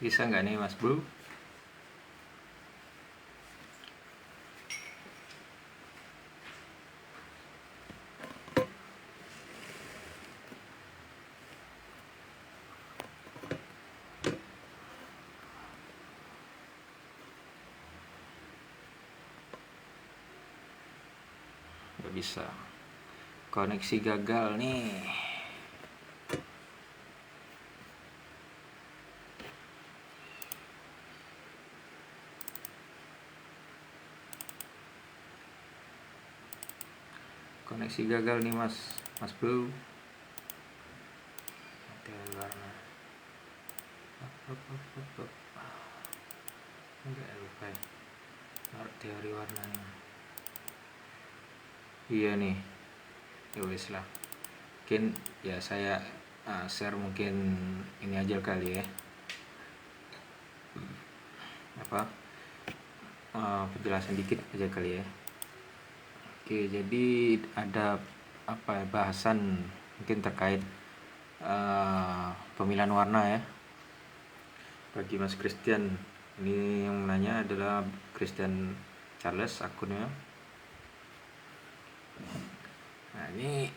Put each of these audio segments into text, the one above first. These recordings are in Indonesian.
Bisa nggak nih Mas Bro? Nggak bisa. Koneksi gagal nih. Koneksi gagal nih Mas Bro. Teori warna. Enggak lupa ya. Teori warnanya. Iya nih. Ya wes lah. Mungkin ya saya share mungkin ini aja kali ya. Penjelasan dikit aja kali ya. Oke, jadi ada bahasan mungkin terkait pemilihan warna ya. Bagi Mas Christian, ini yang menanya adalah Christian Charles akunnya. Nah, ini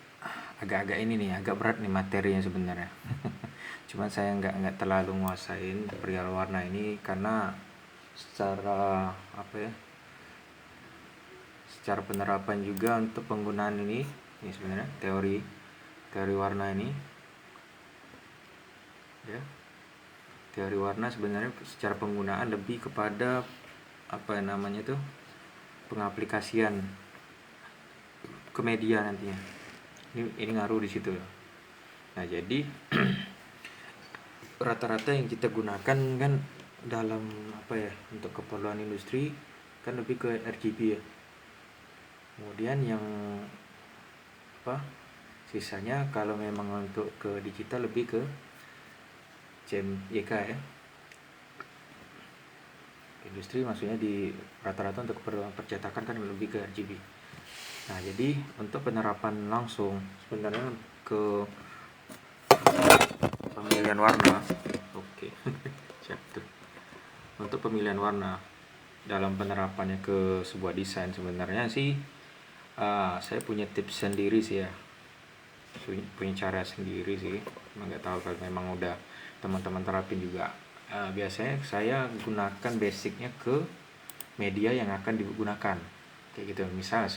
agak berat nih materinya sebenarnya. Cuman saya nggak terlalu nguasain perihal warna ini karena secara secara penerapan juga untuk penggunaan ini sebenarnya teori warna ini ya. Teori warna sebenarnya secara penggunaan lebih kepada pengaplikasian ke media nantinya. Ini ngaruh di situ. Nah, jadi rata-rata yang kita gunakan kan dalam untuk keperluan industri kan lebih ke RGB ya. Kemudian yang sisanya kalau memang untuk ke digital lebih ke CMYK ya. Industri maksudnya di rata-rata untuk keperluan percetakan kan lebih ke RGB. Nah, jadi untuk penerapan langsung sebenarnya ke pemilihan warna. Oke. Siap tuh. Untuk pemilihan warna dalam penerapannya ke sebuah desain sebenarnya sih saya punya tips sendiri sih ya. Punya cara sendiri sih. Nggak tahu kalau memang udah teman-teman terapin juga. Biasanya saya gunakan basicnya ke media yang akan digunakan kayak gitu. Misal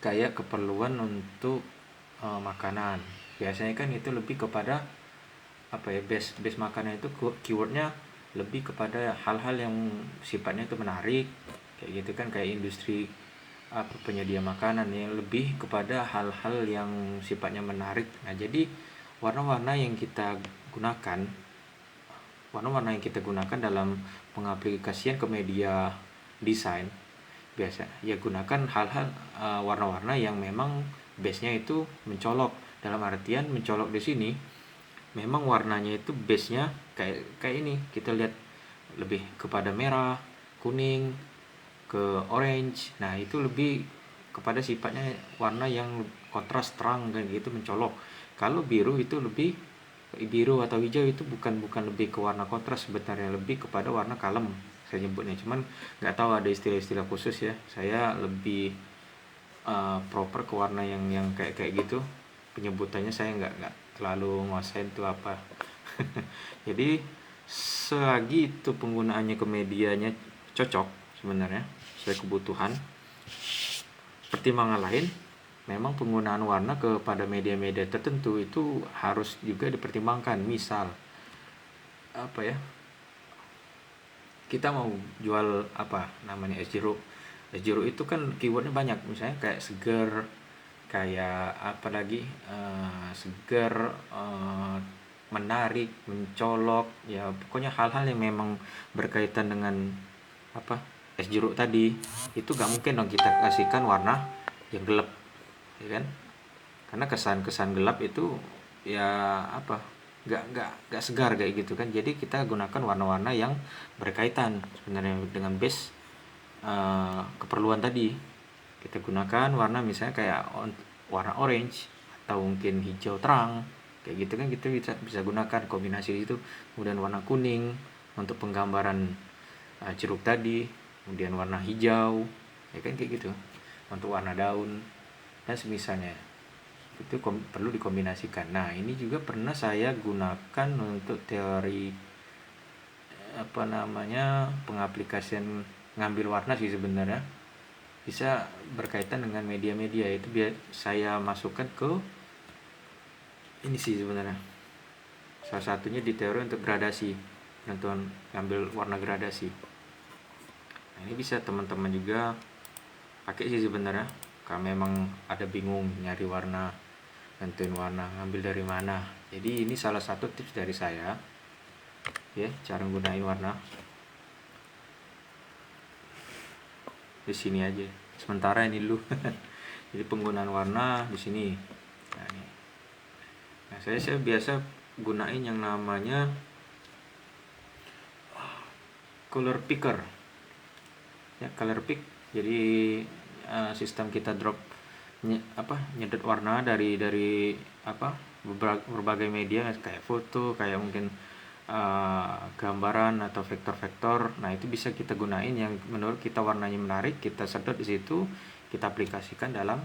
kayak keperluan untuk makanan. Biasanya kan itu lebih kepada base makanan itu keywordnya lebih kepada hal-hal yang sifatnya itu menarik kayak gitu kan, kayak industri penyedia makanan yang lebih kepada hal-hal yang sifatnya menarik. Nah, jadi warna-warna yang kita gunakan dalam pengaplikasian ke media desain biasa ya gunakan hal-hal warna-warna yang memang base-nya itu mencolok. Dalam artian mencolok di sini memang warnanya itu base-nya kayak ini. Kita lihat lebih kepada merah, kuning, ke orange. Nah, itu lebih kepada sifatnya warna yang kontras terang dan gitu mencolok. Kalau biru itu lebih biru atau hijau itu bukan lebih ke warna kontras sebenarnya, lebih kepada warna kalem saya nyebutnya. Cuman nggak tahu ada istilah-istilah khusus ya. Saya lebih proper ke warna yang kayak gitu. Penyebutannya saya nggak terlalu nguasain itu apa. Jadi selagi itu penggunaannya ke medianya cocok sebenarnya sesuai kebutuhan. Pertimbangan lain memang penggunaan warna kepada media-media tertentu itu harus juga dipertimbangkan. Misal kita mau jual es jeruk. Es jeruk itu kan keywordnya banyak, misalnya kayak segar, kayak segar, menarik, mencolok ya, pokoknya hal-hal yang memang berkaitan dengan es jeruk tadi. Itu gak mungkin dong kita kasihkan warna yang gelap ya kan, karena kesan gelap itu ya gak segar kayak gitu kan. Jadi kita gunakan warna-warna yang berkaitan sebenarnya dengan base keperluan tadi. Kita gunakan warna misalnya kayak warna orange atau mungkin hijau terang kayak gitu kan, kita bisa gunakan kombinasi itu. Kemudian warna kuning untuk penggambaran jeruk tadi, kemudian warna hijau ya kan, kayak gitu untuk warna daun dan semisalnya. Itu perlu dikombinasikan. Nah, ini juga pernah saya gunakan untuk teori pengaplikasian ngambil warna sih sebenarnya. Bisa berkaitan dengan media-media, itu saya masukkan ke ini sih sebenarnya. Salah satunya di teori untuk gradasi, penentuan ngambil warna gradasi. Nah, ini bisa teman-teman juga pakai sih sebenarnya kalau memang ada bingung nyari warna, nentuin warna ngambil dari mana. Jadi ini salah satu tips dari saya ya, cara gunain warna. Di sini aja sementara ini dulu. Jadi penggunaan warna di sini. Nah, ini. Nah, saya biasa gunain yang namanya color picker ya, color pick. Jadi sistem kita drop nyedot warna dari berbagai media kayak foto, kayak mungkin gambaran atau vektor-vektor. Nah, itu bisa kita gunain yang menurut kita warnanya menarik, kita sedot di situ, kita aplikasikan dalam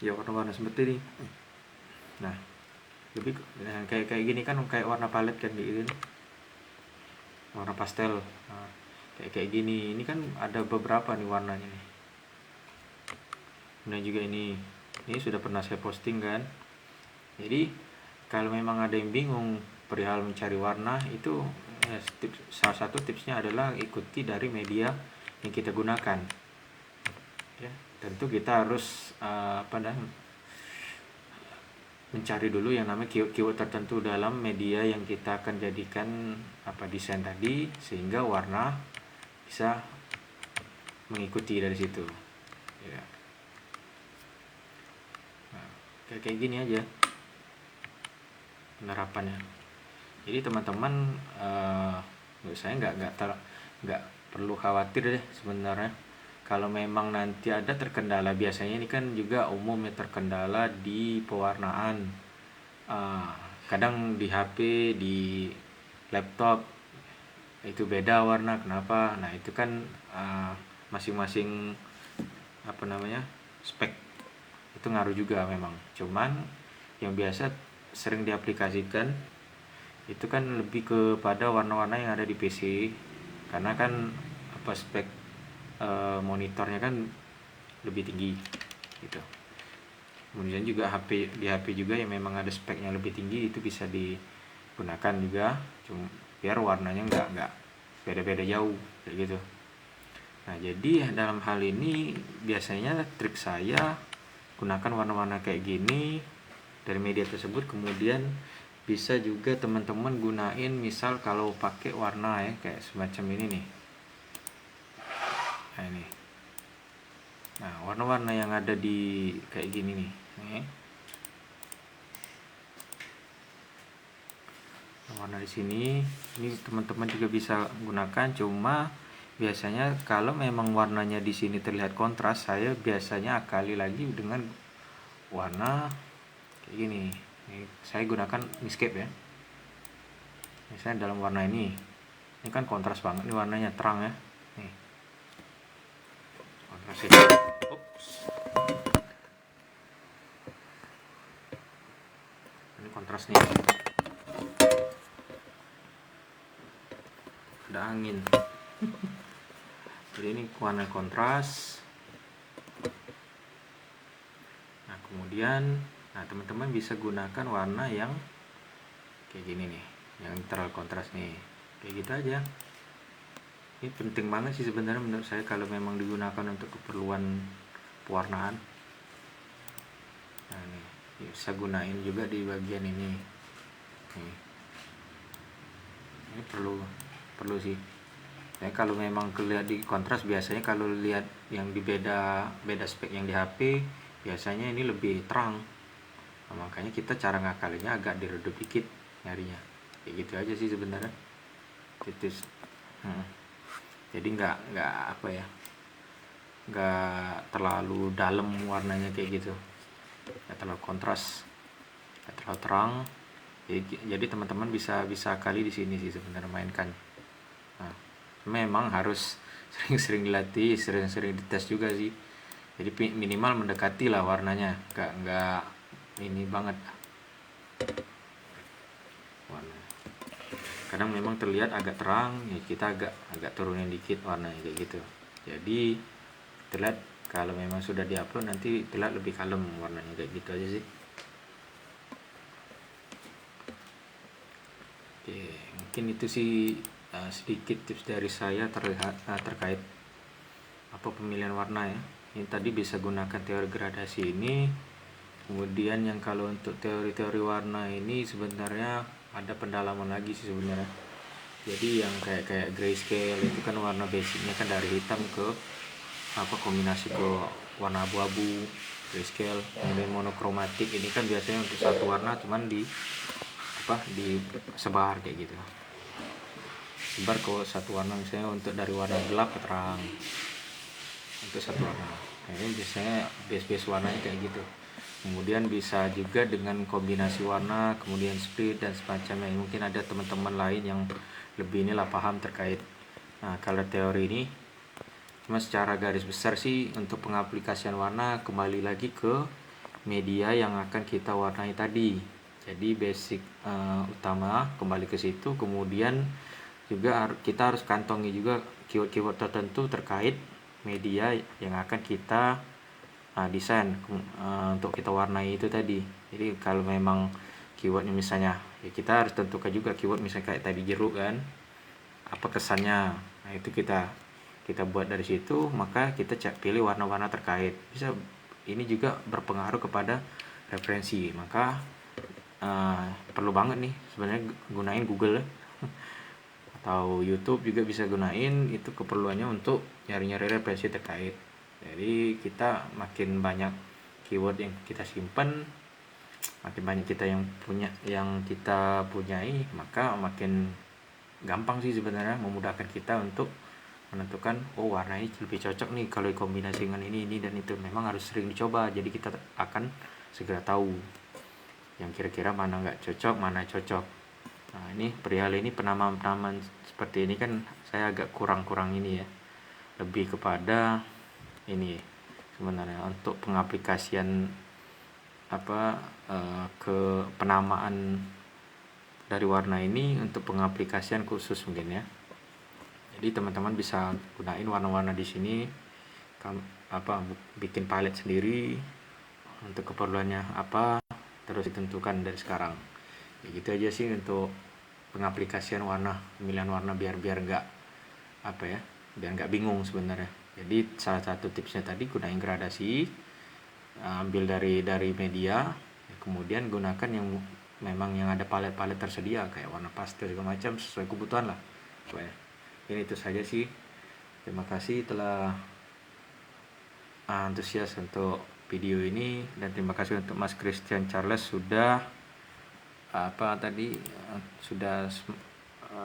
ya warna-warna seperti ini. Nah, lebih kayak gini kan, kayak warna palet kan gitu, warna pastel. Nah, kayak gini, ini kan ada beberapa nih warnanya nih. Nah, juga ini sudah pernah saya posting kan. Jadi kalau memang ada yang bingung perihal mencari warna, itu salah satu tipsnya adalah ikuti dari media yang kita gunakan ya. Tentu kita harus mencari dulu yang namanya keyword tertentu dalam media yang kita akan jadikan desain tadi, sehingga warna bisa mengikuti dari situ ya. Nah, kayak gini aja penerapannya. Jadi teman-teman menurut saya nggak perlu khawatir deh sebenarnya. Kalau memang nanti ada terkendala, biasanya ini kan juga umum ya, terkendala di pewarnaan. Kadang di HP, di laptop itu beda warna, kenapa? Nah, itu kan masing-masing spek itu ngaruh juga memang. Cuman yang biasa sering diaplikasikan itu kan lebih kepada warna-warna yang ada di PC, karena kan spek monitornya kan lebih tinggi gitu. Kemudian juga di HP juga yang memang ada speknya lebih tinggi, itu bisa digunakan juga, cuma biar warnanya nggak beda-beda jauh kayak gitu. Nah, jadi dalam hal ini biasanya trik saya gunakan warna-warna kayak gini dari media tersebut. Kemudian bisa juga teman-teman gunain, misal kalau pakai warna ya kayak semacam ini nih. Nah, ini. Nah, warna-warna yang ada di kayak gini nih. Warna di sini, ini teman-teman juga bisa gunakan. Cuma biasanya kalau memang warnanya di sini terlihat kontras, saya biasanya akali lagi dengan warna kayak gini. Ini saya gunakan Inkscape ya. Misalnya dalam warna ini kan kontras banget nih warnanya, terang ya. Nih. Kontrasnya. Ini kontras nih. Ada angin. Jadi ini warna kontras. Nah, kemudian teman-teman bisa gunakan warna yang kayak gini nih, yang terlalu kontras nih, kayak gitu aja. Ini penting banget sih sebenarnya menurut saya kalau memang digunakan untuk keperluan pewarnaan. Nah, ini bisa gunain juga di bagian ini. Ini perlu sih. Ya, kalau memang kelihatan di kontras, biasanya kalau lihat yang di beda spek yang di HP, biasanya ini lebih terang. Nah, makanya kita cara ngakalinya agak diredup dikit nyarinya. Kayak gitu aja sih sebenarnya. Titis. Jadi nggak nggak terlalu dalam warnanya kayak gitu. nggak terlalu kontras, nggak terlalu terang. Jadi teman-teman bisa kali di sini sih sebenarnya mainkan. Nah, memang harus sering-sering dilatih, sering-sering dites juga sih. Jadi minimal mendekati lah warnanya, nggak ini banget warna. Kadang memang terlihat agak terang, ya kita agak turunin dikit warnanya kayak gitu. Jadi terlihat kalau memang sudah diupload nanti terlihat lebih kalem warnanya kayak gitu aja sih. Oke, mungkin itu sih sedikit tips dari saya terkait apa pemilihan warna ya. Ini tadi bisa gunakan teori gradasi ini. Kemudian yang kalau untuk teori-teori warna ini sebenarnya ada pendalaman lagi sih sebenarnya. Jadi yang kayak grayscale itu kan warna basicnya kan dari hitam ke apa kombinasi ke warna abu-abu, grayscale. Kemudian monokromatik ini kan biasanya untuk satu warna cuman di sebar kayak gitu. Sebar ke satu warna, misalnya untuk dari warna gelap ke terang untuk satu warna. Nah, ini biasanya base warnanya kayak gitu. Kemudian bisa juga dengan kombinasi warna, kemudian split dan semacamnya. Mungkin ada teman-teman lain yang lebih inilah paham terkait color teori ini. Cuma secara garis besar sih untuk pengaplikasian warna kembali lagi ke media yang akan kita warnai tadi. Jadi basic utama kembali ke situ. Kemudian juga kita harus kantongi juga keyword-keyword tertentu terkait media yang akan kita desain untuk kita warnai itu tadi. Jadi kalau memang keywordnya misalnya ya kita harus tentukan juga keyword misalnya kayak tadi jeruk kan, apa kesannya. Nah itu kita buat dari situ, maka kita pilih warna-warna terkait. Bisa ini juga berpengaruh kepada referensi, maka perlu banget nih sebenarnya gunain Google atau YouTube juga bisa gunain, itu keperluannya untuk nyari-nyari referensi terkait. Jadi kita makin banyak keyword yang kita simpan, makin banyak kita yang kita punyai, maka makin gampang sih sebenarnya, memudahkan kita untuk menentukan warna ini lebih cocok nih kalau dikombinasi dengan ini dan itu. Memang harus sering dicoba, jadi kita akan segera tahu yang kira-kira mana nggak cocok, mana cocok. Nah ini perihal ini penamaan seperti ini kan saya agak kurang ini ya, lebih kepada ini sebenarnya untuk pengaplikasian ke penamaan dari warna ini untuk pengaplikasian khusus mungkin ya. Jadi teman-teman bisa gunain warna-warna di sini, bikin palet sendiri untuk keperluannya apa, terus ditentukan dari sekarang. Ya gitu aja sih untuk pengaplikasian warna, pemilihan warna biar nggak bingung sebenarnya. Jadi salah satu tipsnya tadi gunain gradasi, ambil dari media, kemudian gunakan yang memang yang ada palet-palet tersedia kayak warna pastel segala macam sesuai kebutuhan lah. Ini itu saja sih. Terima kasih telah antusias untuk video ini, dan terima kasih untuk Mas Christian Charles sudah sudah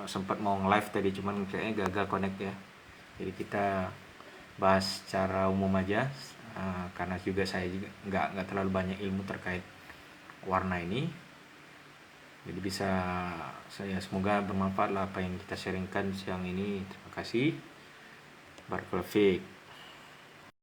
sempat mau nge-live tadi, cuman kayaknya gagal connect ya. Jadi kita bahas secara umum aja, karena juga saya juga nggak terlalu banyak ilmu terkait warna ini. Jadi saya semoga bermanfaat lah apa yang kita sharingkan siang ini. Terima kasih. Barakallahu fiik.